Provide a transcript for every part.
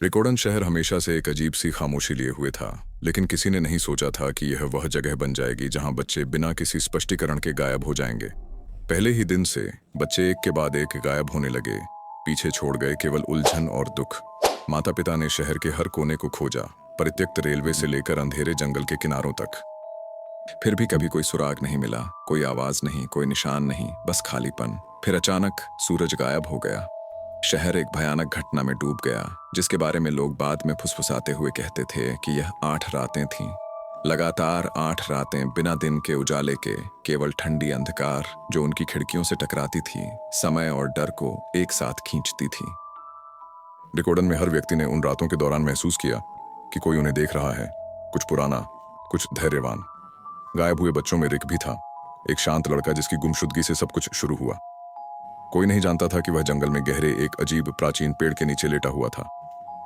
रिकोडन शहर हमेशा से एक अजीब सी खामोशी लिए हुए था, लेकिन किसी ने नहीं सोचा था कि यह वह जगह बन जाएगी जहां बच्चे बिना किसी स्पष्टीकरण के गायब हो जाएंगे। पहले ही दिन से बच्चे एक के बाद एक गायब होने लगे। पीछे छोड़ गए केवल उलझन और दुख। माता पिता ने शहर के हर कोने को खोजा, परित्यक्त रेलवे से लेकर अंधेरे जंगल के किनारों तक। फिर भी कभी कोई सुराग नहीं मिला, कोई आवाज नहीं, कोई निशान नहीं, बस खालीपन। फिर अचानक सूरज गायब हो गया। शहर एक भयानक घटना में डूब गया, जिसके बारे में लोग बाद में फुसफुसाते हुए कहते थे कि यह 8 रातें थीं। लगातार 8 रातें बिना दिन के उजाले के, केवल ठंडी अंधकार जो उनकी खिड़कियों से टकराती थी, समय और डर को एक साथ खींचती थी। रिकोडन में हर व्यक्ति ने उन रातों के दौरान महसूस किया कि कोई उन्हें देख रहा है, कुछ पुराना, कुछ धैर्यवान। गायब हुए बच्चों में रिक भी था, एक शांत लड़का जिसकी गुमशुदगी से सब कुछ शुरू हुआ। कोई नहीं जानता था कि वह जंगल में गहरे एक अजीब प्राचीन पेड़ के नीचे लेटा हुआ था।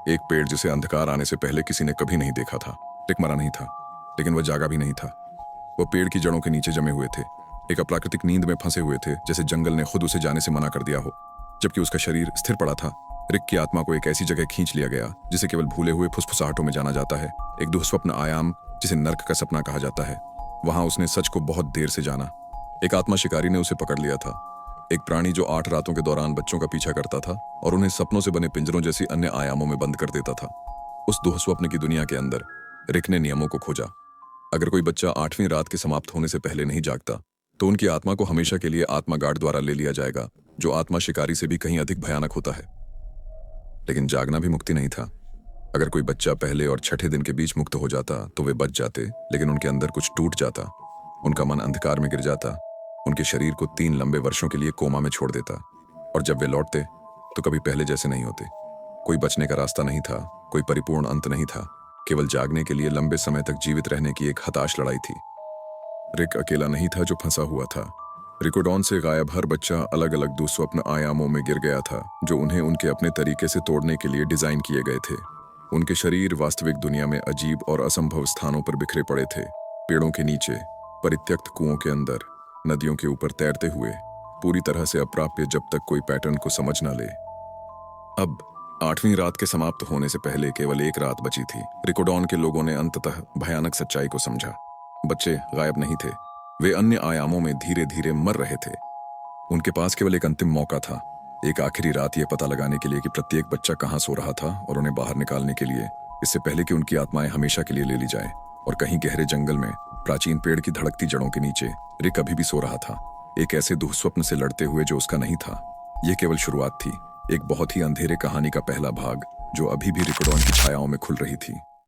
एक पेड़ जिसे अंधकार आने से पहले किसी ने कभी नहीं देखा था। रिक मरा नहीं था, लेकिन वह जागा भी नहीं था। वह पेड़ की जड़ों के नीचे जमे हुए थे, एक अप्राकृतिक नींद में फंसे हुए थे, जैसे जंगल ने खुद उसे जाने से मना कर दिया हो। जबकि उसका शरीर स्थिर पड़ा था, रिक की आत्मा को एक ऐसी जगह खींच लिया गया जिसे केवल भूले हुए फुसफुसाहटों में जाना जाता है, एक दुःस्वप्न आयाम जिसे नर्क का सपना कहा जाता है। वहां उसने सच को बहुत देर से जाना। एक आत्मा शिकारी ने उसे पकड़ लिया था, एक प्राणी जो 8 रातों के दौरान बच्चों का पीछा करता था और उन्हें सपनों से बने पिंजरों जैसी अन्य आयामों में बंद कर देता था। उस दुःस्वप्न की दुनिया के अंदर रिक ने नियमों को खोजा। अगर कोई बच्चा 8वीं रात के समाप्त होने से पहले नहीं जागता, तो उनकी आत्मा को हमेशा के लिए आत्मा गार्ड द्वारा ले लिया जाएगा, जो आत्मा शिकारी से भी कहीं अधिक भयानक होता है। लेकिन जागना भी मुक्ति नहीं था। अगर कोई बच्चा पहले और छठे दिन के बीच मुक्त हो जाता तो वे बच जाते, लेकिन उनके अंदर कुछ टूट जाता, उनका मन अंधकार में गिर जाता, उनके शरीर को 3 लंबे वर्षों के लिए कोमा में छोड़ देता, और जब वे लौटते तो कभी पहले जैसे नहीं होते। कोई बचने का रास्ता नहीं था, कोई परिपूर्ण अंत नहीं था, केवल जागने के लिए लंबे समय तक जीवित रहने की एक हताश लड़ाई थी। रिक अकेला नहीं था जो फंसा हुआ था। रिकोडॉन से गायब हर बच्चा अलग अलग दुःस्वप्न आयामों में गिर गया था, जो उन्हें उनके अपने तरीके से तोड़ने के लिए डिजाइन किए गए थे। उनके शरीर वास्तविक दुनिया में अजीब और असंभव स्थानों पर बिखरे पड़े थे, पेड़ों के नीचे, परित्यक्त कुओं के अंदर, नदियों के ऊपर तैरते हुए, पूरी तरह से अप्राप्य जब तक कोई पैटर्न को समझ ना ले। अब 8वीं रात के समाप्त होने से पहले केवल एक रात बची थी। रिकोडॉन के लोगों ने अंततः भयानक सच्चाई को समझा। बच्चे गायब नहीं थे, वे अन्य आयामों में धीरे धीरे मर रहे थे। उनके पास केवल एक अंतिम मौका था, एक आखिरी रात यह पता लगाने के लिए कि प्रत्येक बच्चा कहाँ सो रहा था, और उन्हें बाहर निकालने के लिए, इससे पहले कि उनकी आत्माएं हमेशा के लिए ले ली जाए। और कहीं गहरे जंगल में प्राचीन पेड़ की धड़कती जड़ों के नीचे रिक अभी भी सो रहा था, एक ऐसे दुःस्वप्न से लड़ते हुए जो उसका नहीं था। यह केवल शुरुआत थी, एक बहुत ही अंधेरे कहानी का पहला भाग जो अभी भी रिकोडॉन की छायाओं में खुल रही थी।